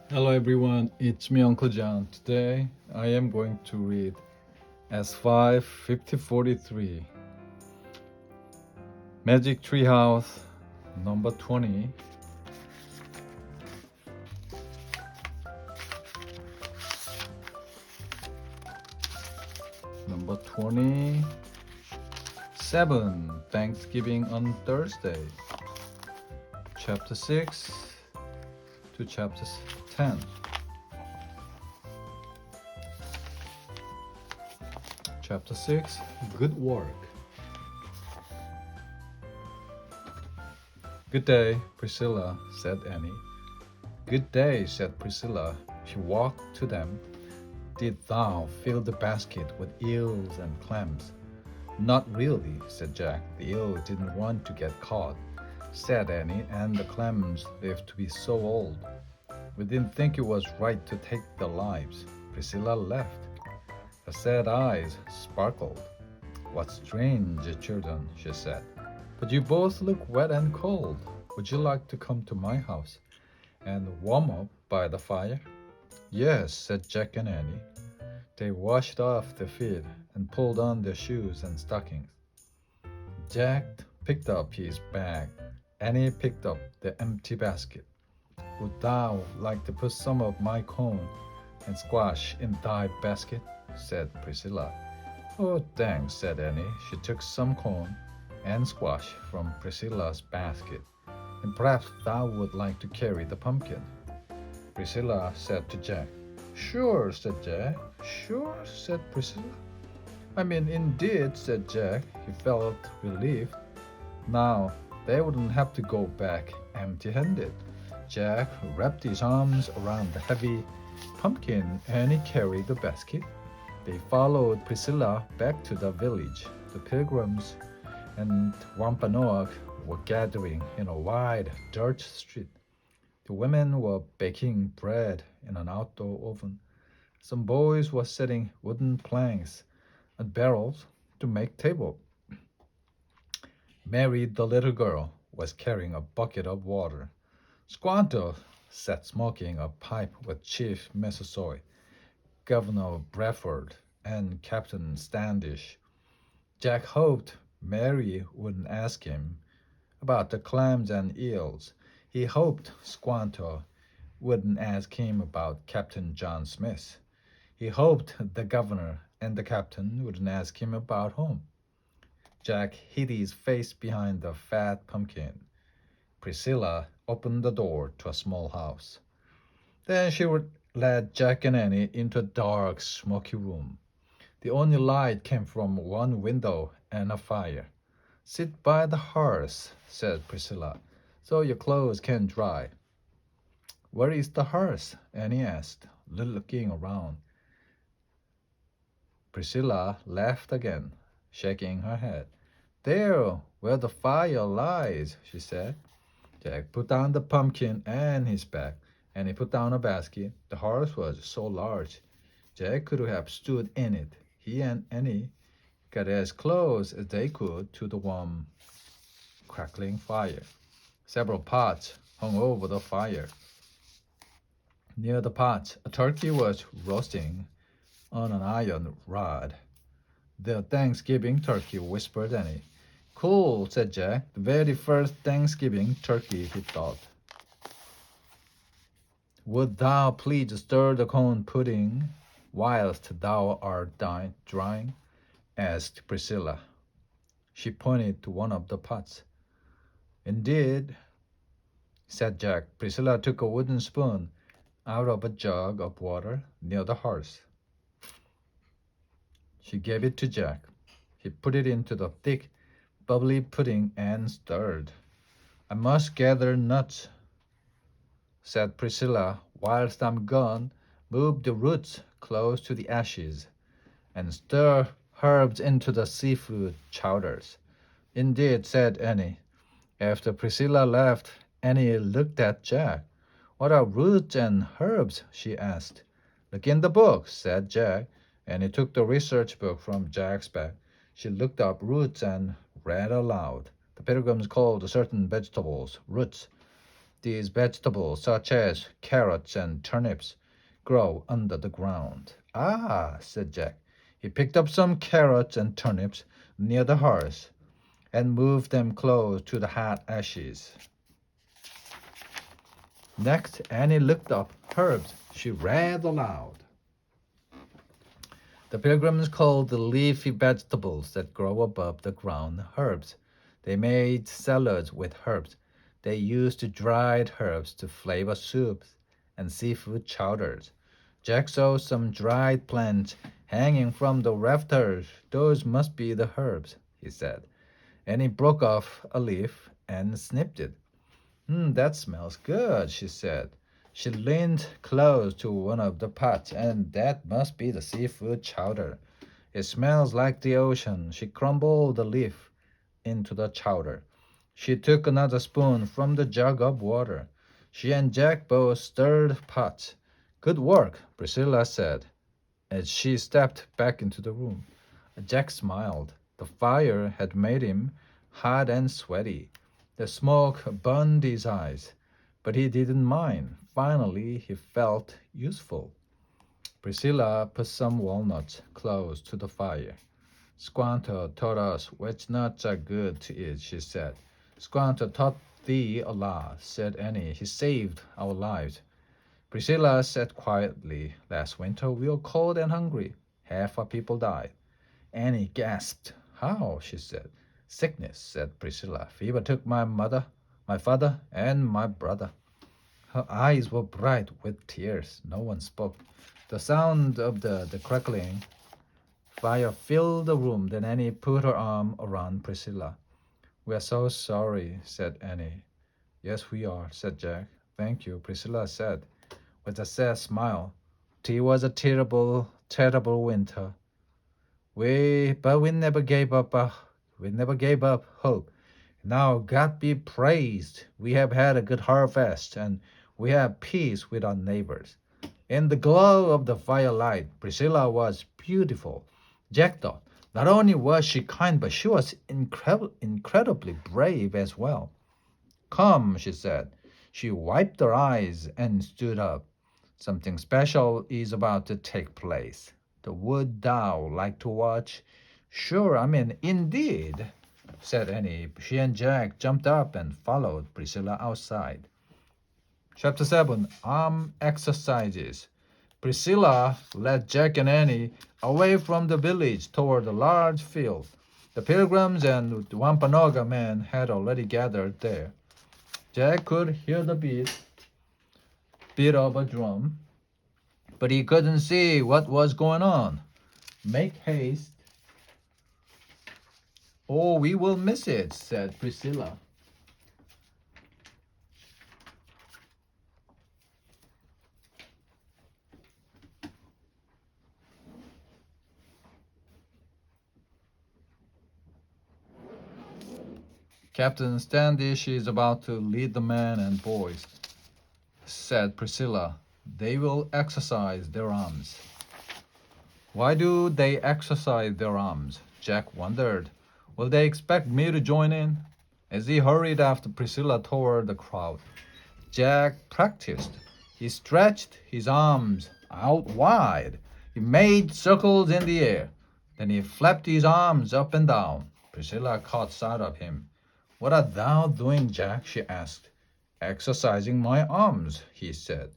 Hello everyone, it's me Uncle John. Today I am going to read S5 5043 Magic Treehouse number 20. Number 27 Thanksgiving on Thursday. Chapter 6 to chapter 10. Chapter 6 Good Work. Good day, Priscilla, said Annie. Good day, said Priscilla. She walked to them. Did thou fill the basket with eels and clams? Not really, said Jack. The eel didn't want to get caught, said Annie, and the clams lived to be so old. We didn't think it was right to take their lives. Priscilla left. Her sad eyes sparkled. What strange children, she said. But you both look wet and cold. Would you like to come to my house and warm up by the fire? Yes, said Jack and Annie. They washed off their feet and pulled on their shoes and stockings. Jack picked up his bag. Annie picked up the empty basket. Would thou like to put some of my corn and squash in thy basket? Said Priscilla. Oh, thanks, said Annie. She took some corn and squash from Priscilla's basket. And perhaps thou would like to carry the pumpkin. Priscilla said to Jack. Sure, said Jack. Sure, said Priscilla. I mean, indeed, said Jack. He felt relieved. Now they wouldn't have to go back empty-handed. Jack wrapped his arms around the heavy pumpkin and he carried the basket. They followed Priscilla back to the village. The pilgrims and Wampanoag were gathering in a wide dirt street. The women were baking bread in an outdoor oven. Some boys were setting wooden planks and barrels to make table. Mary, the little girl, was carrying a bucket of water. Squanto sat smoking a pipe with Chief Massasoit, Governor Bradford, and Captain Standish. Jack hoped Mary wouldn't ask him about the clams and eels. He hoped Squanto wouldn't ask him about Captain John Smith. He hoped the governor and the captain wouldn't ask him about home. Jack hid his face behind the fat pumpkin. Priscilla opened the door to a small house. Then she would let Jack and Annie into a dark, smoky room. The only light came from one window and a fire. Sit by the hearth, said Priscilla, so your clothes can dry. Where is the hearth? Annie asked, looking around. Priscilla laughed again, shaking her head. There, where the fire lies, she said. Jack put down the pumpkin and his bag, and he put down a basket. The hearth was so large, Jack could have stood in it. He and Annie got as close as they could to the warm, crackling fire. Several pots hung over the fire. Near the pots, a turkey was roasting on an iron rod. The Thanksgiving turkey, whispered Annie. Cool, said Jack. The very first Thanksgiving turkey, he thought. Would thou please stir the corn pudding whilst thou art drying? Asked Priscilla. She pointed to one of the pots. Indeed, said Jack. Priscilla took a wooden spoon out of a jug of water near the hearth. She gave it to Jack. He put it into the thick, bubbly pudding and stirred. I must gather nuts, said Priscilla. Whilst I'm gone, move the roots close to the ashes and stir herbs into the seafood chowders. Indeed, said Annie. After Priscilla left, Annie looked at Jack. What are roots and herbs? She asked. Look in the book, said Jack. Annie took the research book from Jack's bag. She looked up roots and read aloud. The pilgrims called certain vegetables roots. these vegetables, such as carrots and turnips, grow under the ground. Ah, said Jack. He picked up some carrots and turnips near the hearth and moved them close to the hot ashes. Next, Annie looked up herbs. She read aloud. The pilgrims called the leafy vegetables that grow above the ground herbs. They made salads with herbs. They used dried herbs to flavor soups and seafood chowders. Jack saw some dried plants hanging from the rafters. Those must be the herbs, he said. And he broke off a leaf and snipped it. That smells good, she said. She leaned close to one of the pots, and that must be the seafood chowder. It smells like the ocean. She crumbled the leaf into the chowder. She took another spoon from the jug of water. She and Jack both stirred pots. Good work, Priscilla said, as she stepped back into the room. Jack smiled. The fire had made him hot and sweaty. The smoke burned his eyes, but he didn't mind. Finally, he felt useful. Priscilla put some walnuts close to the fire. Squanto taught us which nuts are good to eat, she said. Squanto taught thee a lot, said Annie. He saved our lives. Priscilla said quietly, last winter we were cold and hungry. Half our people died. Annie gasped. How? She said. Sickness, said Priscilla. Fever took my mother, my father, and my brother. Her eyes were bright with tears. No one spoke. The sound of the crackling fire filled the room. Then Annie put her arm around Priscilla. We are so sorry, said Annie. Yes, we are, said Jack. Thank you, Priscilla said, with a sad smile. It was a terrible, terrible winter. But we never gave up. We never gave up hope. Now God be praised. We have had a good harvest, and we have peace with our neighbors. In the glow of the firelight, Priscilla was beautiful. Jack thought, not only was she kind, but she was incredibly brave as well. Come, she said. She wiped her eyes and stood up. Something special is about to take place. The would thou like to watch? Sure, indeed, said Annie. She and Jack jumped up and followed Priscilla outside. Chapter 7, Arm Exercises. Priscilla led Jack and Annie away from the village toward a large field. The pilgrims and Wampanoag men had already gathered there. Jack could hear the beat of a drum, but he couldn't see what was going on. Make haste, or we will miss it, said Priscilla. Captain Standish is about to lead the men and boys, said Priscilla. They will exercise their arms. Why do they exercise their arms? Jack wondered. Will they expect me to join in? As he hurried after Priscilla toward the crowd, Jack practiced. He stretched his arms out wide. He made circles in the air. Then he flapped his arms up and down. Priscilla caught sight of him. What art thou doing, Jack? She asked. Exercising my arms, he said.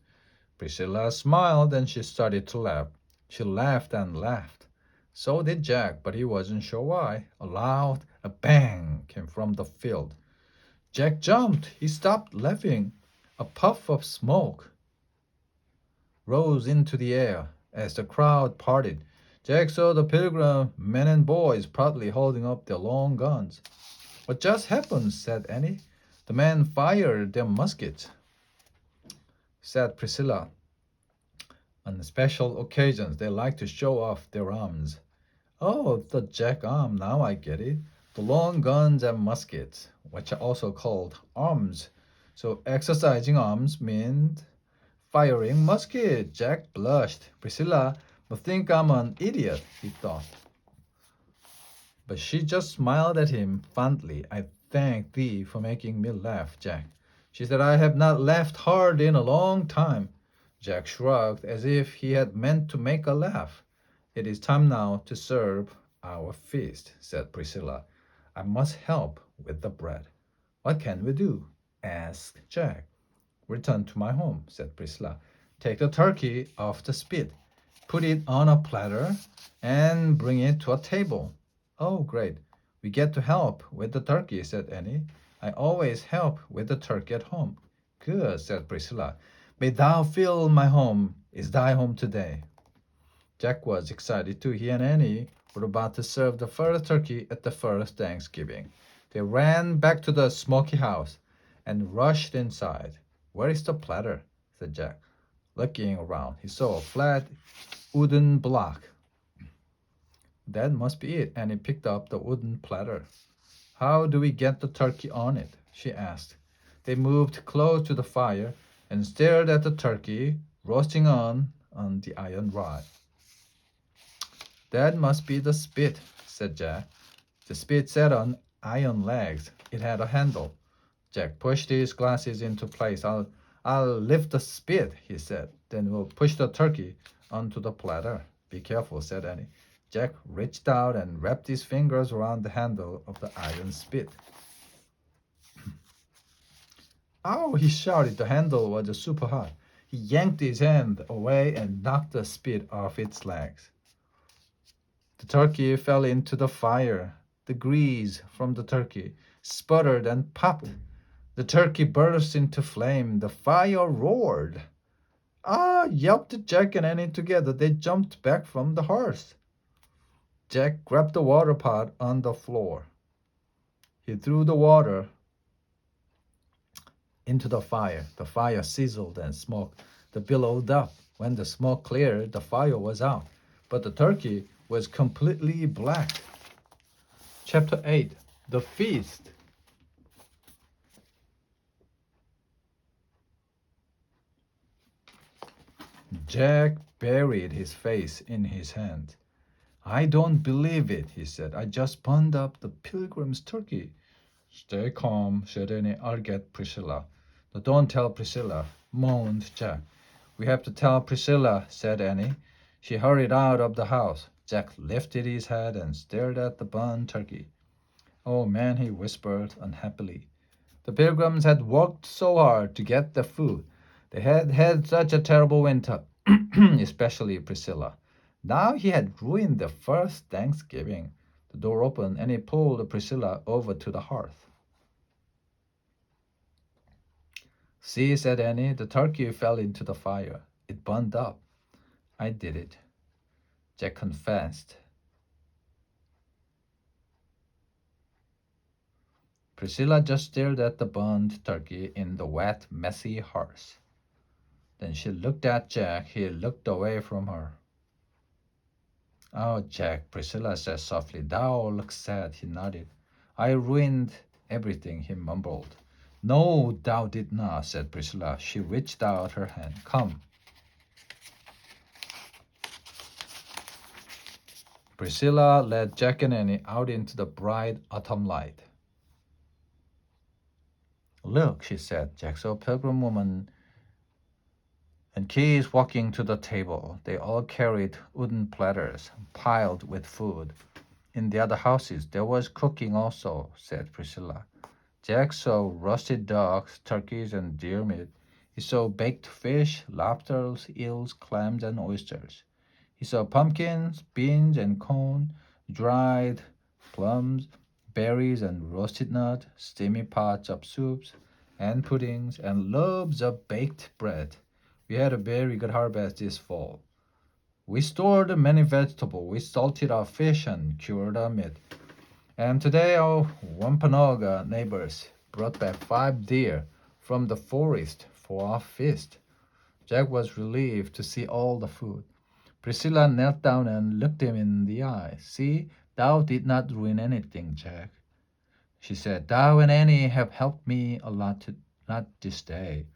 Priscilla smiled and she started to laugh. She laughed and laughed. So did Jack, but he wasn't sure why. A bang came from the field. Jack jumped. He stopped laughing. A puff of smoke rose into the air as the crowd parted. Jack saw the pilgrim men and boys proudly holding up their long guns. What just happened? Said Annie. The men fired their muskets, said Priscilla. On special occasions, they like to show off their arms. Oh, the Jack arm, now I get it. The long guns and muskets, which are also called arms. So exercising arms meant firing musket. Jack blushed. Priscilla must think I'm an idiot, he thought. But she just smiled at him fondly. I thank thee for making me laugh, Jack. She said, I have not laughed hard in a long time. Jack shrugged as if he had meant to make a laugh. It is time now to serve our feast, said Priscilla. I must help with the bread. What can we do? Asked Jack. Return to my home, said Priscilla. Take the turkey off the spit, put it on a platter, and bring it to a table. Oh, great. We get to help with the turkey, said Annie. I always help with the turkey at home. Good, said Priscilla. May thou fill my home. Is thy home today? Jack was excited too. He and Annie were about to serve the first turkey at the first Thanksgiving. They ran back to the smoky house and rushed inside. Where is the platter? Said Jack. Looking around, he saw a flat wooden block. That must be it, and he picked up the wooden platter. How do we get the turkey on it? She asked. They moved close to the fire and stared at the turkey roasting on the iron rod. That must be the spit, said Jack. The spit sat on iron legs. It had a handle. Jack pushed his glasses into place. I'll lift the spit, he said. Then we'll push the turkey onto the platter. Be careful, said Annie. Jack reached out and wrapped his fingers around the handle of the iron spit. Ow, he shouted. The handle was super hot. He yanked his hand away and knocked the spit off its legs. The turkey fell into the fire. The grease from the turkey sputtered and popped. The turkey burst into flame. The fire roared. Ah, yelped Jack and Annie together. They jumped back from the hearth. Jack grabbed the water pot on the floor. He threw the water into the fire. The fire sizzled and smoke billowed up. When the smoke cleared, the fire was out, but the turkey was completely black. Chapter 8. The Feast. Jack buried his face in his hands. I don't believe it, he said. I just burned up the pilgrim's turkey. Stay calm, said Annie. I'll get Priscilla. No, don't tell Priscilla, moaned Jack. We have to tell Priscilla, said Annie. She hurried out of the house. Jack lifted his head and stared at the burned turkey. Oh man, he whispered unhappily. The pilgrims had worked so hard to get the food. They had had such a terrible winter, especially Priscilla. Now he had ruined the first Thanksgiving. The door opened and he pulled Priscilla over to the hearth. See, said Annie, the turkey fell into the fire. It burned up. I did it, Jack confessed. Priscilla just stared at the burned turkey in the wet, messy hearth. Then she looked at Jack. He looked away from her. Oh, Jack, Priscilla said softly. Thou look sad, he nodded. I ruined everything, he mumbled. No, thou did not, said Priscilla. She reached out her hand. Come. Priscilla led Jack and Annie out into the bright autumn light. Look, she said. Jack saw a pilgrim woman and kids walking to the table. They all carried wooden platters piled with food. In the other houses there was cooking also, said Priscilla. Jack saw roasted ducks, turkeys, and deer meat. He saw baked fish, lobsters, eels, clams, and oysters. He saw pumpkins, beans, and corn, dried plums, berries, and roasted nuts, steamy pots of soups and puddings, and loaves of baked bread. We had a very good harvest this fall. We stored many vegetables. We salted our fish and cured our meat. And today our Wampanoag neighbors brought back 5 deer from the forest for our feast. Jack was relieved to see all the food. Priscilla knelt down and looked him in the eye. See, thou did not ruin anything, Jack. She said, thou and Annie have helped me a lot this day.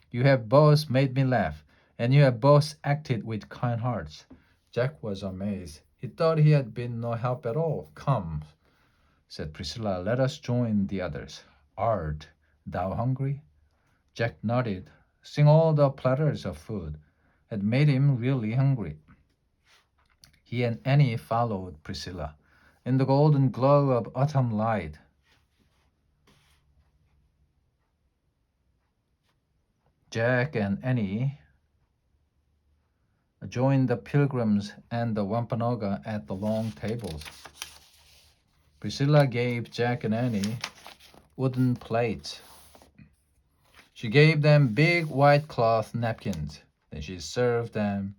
You have both made me laugh, and you have both acted with kind hearts. Jack was amazed. He thought he had been no help at all. Come, said Priscilla, let us join the others. Art thou hungry? Jack nodded. Seeing all the platters of food had made him really hungry. He and Annie followed Priscilla. In the golden glow of autumn light, Jack and Annie joined the pilgrims and the Wampanoag at the long tables. Priscilla gave Jack and Annie wooden plates. She gave them big white cloth napkins. Then she served them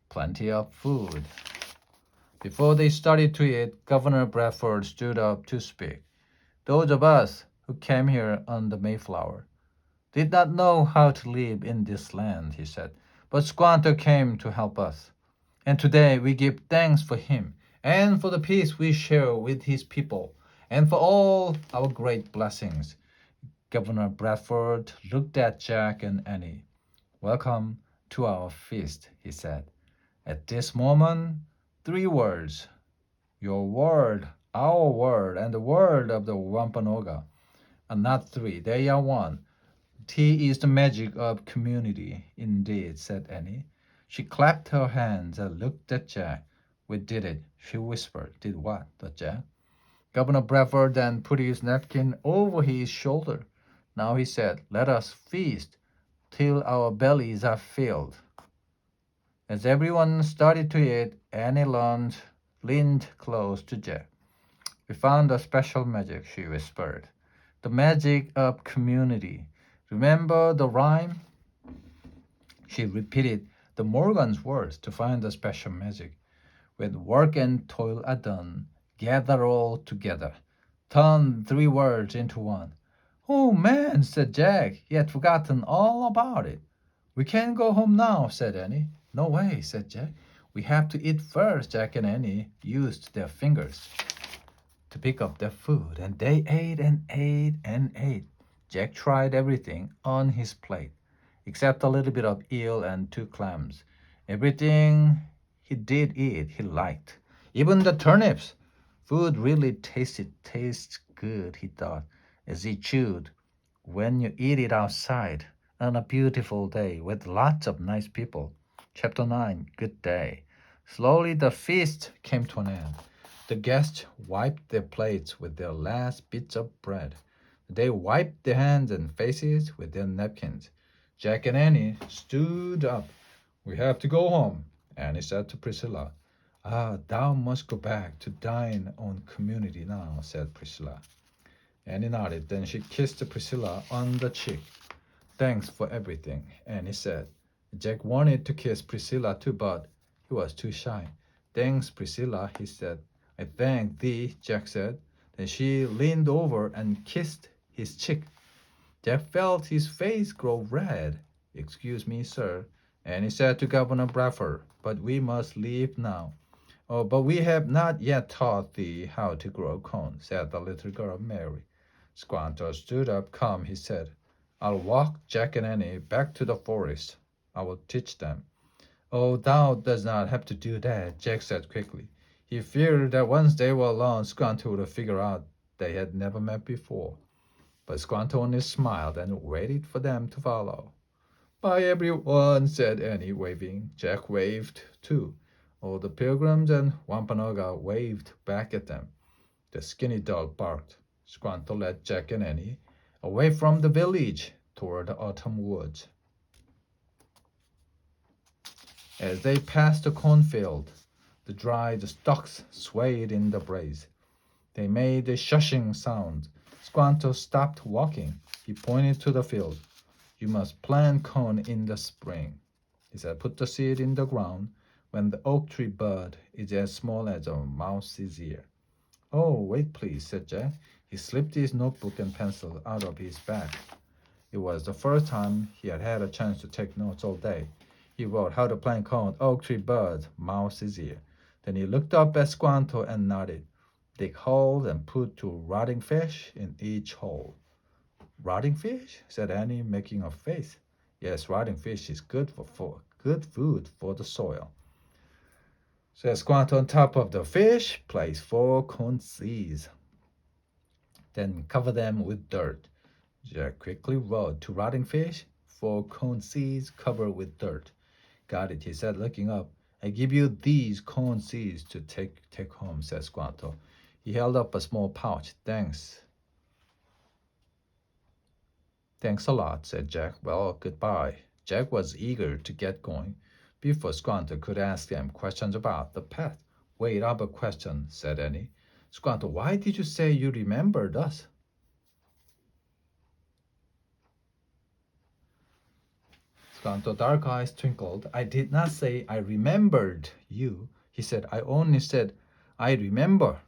plenty of food. Before they started to eat, Governor Bradford stood up to speak. Those of us who came here on the Mayflower did not know how to live in this land, he said, but Squanto came to help us. And today we give thanks for him and for the peace we share with his people and for all our great blessings. Governor Bradford looked at Jack and Annie. Welcome to our feast, he said. At this moment, 3 words, your word, our word, and the word of the Wampanoag are not 3, they are 1. Tea is the magic of community, indeed, said Annie. She clapped her hands and looked at Jack. We did it, she whispered. Did what? Thought Jack. Governor Bradford then put his napkin over his shoulder. Now he said, let us feast till our bellies are filled. As everyone started to eat, Annie leaned close to Jack. We found a special magic, she whispered. The magic of community. Remember the rhyme? She repeated the Morgan's words to find the special magic. When work and toil are done, gather all together. Turn 3 words into 1. Oh man, said Jack. He had forgotten all about it. We can't go home now, said Annie. No way, said Jack. We have to eat first. Jack and Annie used their fingers to pick up their food, and they ate and ate and ate. Jack tried everything on his plate, except a little bit of eel and 2 clams. Everything he did eat he liked, even the turnips. Food really tastes good, he thought, as he chewed, when you eat it outside on a beautiful day with lots of nice people. Chapter 9, Good Day. Slowly the feast came to an end. The guests wiped their plates with their last bits of bread. They wiped their hands and faces with their napkins. Jack and Annie stood up. We have to go home, Annie said to Priscilla. Ah, thou must go back to thine own community now, said Priscilla. Annie nodded. Then she kissed Priscilla on the cheek. Thanks for everything, Annie said. Jack wanted to kiss Priscilla too, but he was too shy. Thanks, Priscilla, he said. I thank thee, Jack said. Then she leaned over and kissed his cheek. Jack felt his face grow red. Excuse me, sir, Annie said to Governor Bradford, but we must leave now. Oh, but we have not yet taught thee how to grow corn, said the little girl Mary. Squanto stood up. Come, he said. I'll walk Jack and Annie back to the forest. I will teach them. Oh, thou does not have to do that, Jack said quickly. He feared that once they were alone, Squanto would figure out they had never met before. But Squanto only smiled and waited for them to follow. Bye, everyone, said Annie, waving. Jack waved, too. All the pilgrims and Wampanoag waved back at them. The skinny dog barked. Squanto led Jack and Annie away from the village toward the autumn woods. As they passed the cornfield, the dried stalks swayed in the breeze. They made a shushing sound. Squanto stopped walking. He pointed to the field. You must plant corn in the spring. He said, put the seed in the ground when the oak tree bud is as small as a mouse's ear. Oh, wait, please, said Jack. He slipped his notebook and pencil out of his bag. It was the first time he had had a chance to take notes all day. He wrote how to plant corn, oak tree bud, mouse's ear. Then he looked up at Squanto and nodded. Dig holes and put 2 rotting fish in each hole. Rotting fish? Said Annie, making a face. Yes, rotting fish is good good food for the soil. So Squanto on top of the fish, place 4 corn seeds. Then cover them with dirt. Jack quickly wrote to rotting fish for cone seeds covered with dirt. Got it, he said, looking up. I give you these cone seeds to take home, said Squanto. He held up a small pouch. Thanks. Thanks a lot, said Jack. Well, goodbye. Jack was eager to get going before Squanto could ask him questions about the pet. Wait, I have a question, said Annie. Squanto, why did you say you remembered us? Squanto's dark eyes twinkled. I did not say I remembered you, he said. I only said I remember.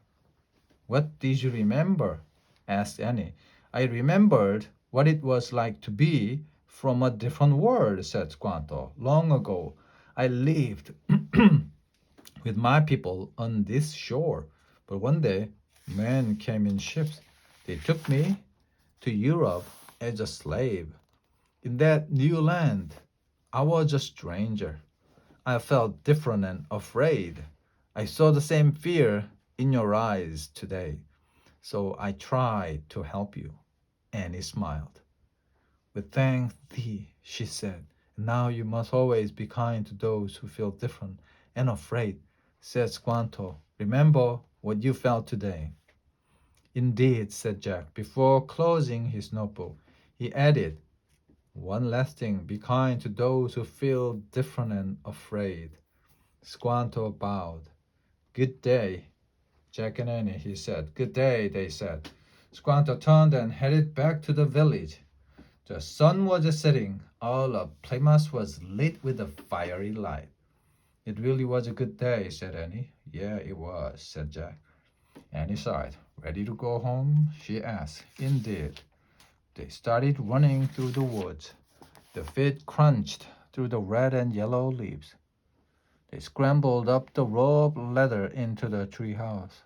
What did you remember? Asked Annie. I remembered what it was like to be from a different world, said Squanto. Long ago, I lived with my people on this shore, but one day men came in ships. They took me to Europe as a slave. In that new land, I was a stranger. I felt different and afraid. I saw the same fear in your eyes today. So I tried to help you. Annie smiled. We thank thee, she said. Now you must always be kind to those who feel different and afraid, said Squanto. Remember what you felt today. Indeed, said Jack. Before closing his notebook, he added, one last thing, be kind to those who feel different and afraid. Squanto bowed. Good day, Jack and Annie, he said. Good day, they said. Squanto turned and headed back to the village. The sun was setting. All of Plymouth was lit with a fiery light. It really was a good day, said Annie. Yeah, it was, said Jack. Annie sighed. Ready to go home? She asked. Indeed. They started running through the woods. The feet crunched through the red and yellow leaves. They scrambled up the rope ladder into the treehouse.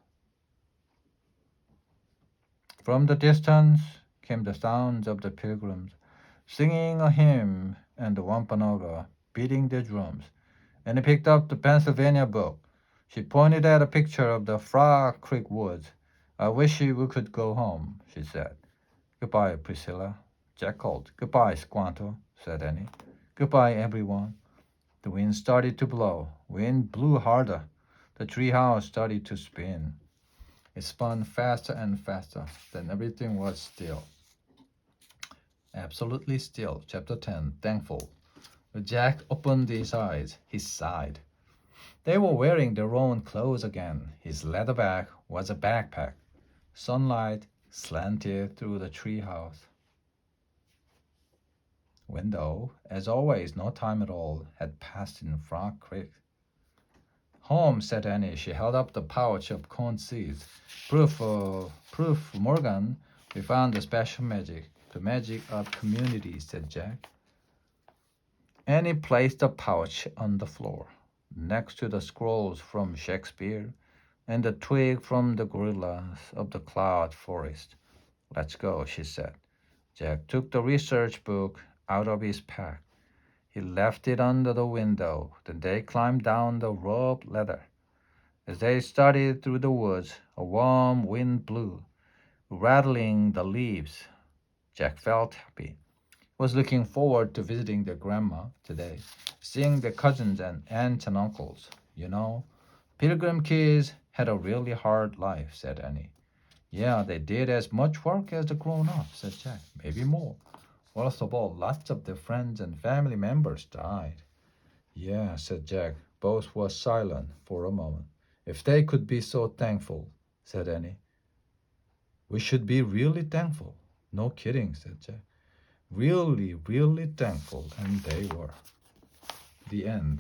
From the distance came the sounds of the pilgrims, singing a hymn and the Wampanoag beating their drums. And he picked up the Pennsylvania book. She pointed at a picture of the Frog Creek woods. I wish we could go home, she said. Goodbye, Priscilla. Jack called. Goodbye, Squanto, said Annie. Goodbye, everyone. The wind started to blow. Wind blew harder. The treehouse started to spin. It spun faster and faster. Then everything was still. Absolutely still. Chapter 10. Thankful. Jack opened his eyes. He sighed. They were wearing their own clothes again. His leather bag was a backpack. Sunlight slanted through the treehouse window. As always, no time at all had passed in Frog Creek. Home, said Annie. She held up the pouch of corn seeds. Proof, Morgan. We found the special magic. The magic of community, said Jack. Annie placed the pouch on the floor, next to the scrolls from Shakespeare and the twig from the gorillas of the cloud forest. Let's go, she said. Jack took the research book out of his pack. He left it under the window. Then they climbed down the rope ladder. As they started through the woods, a warm wind blew, rattling the leaves. Jack felt happy. He was looking forward to visiting their grandma today, seeing their cousins and aunts and uncles. You know, Pilgrim kids had a really hard life, said Annie. Yeah, they did as much work as the grown-ups, said Jack. Maybe more. Worst of all, lots of their friends and family members died. Yeah, said Jack. Both were silent for a moment. If they could be so thankful, said Annie. We should be really thankful. No kidding, said Jack. Really, really thankful, and they were. The end.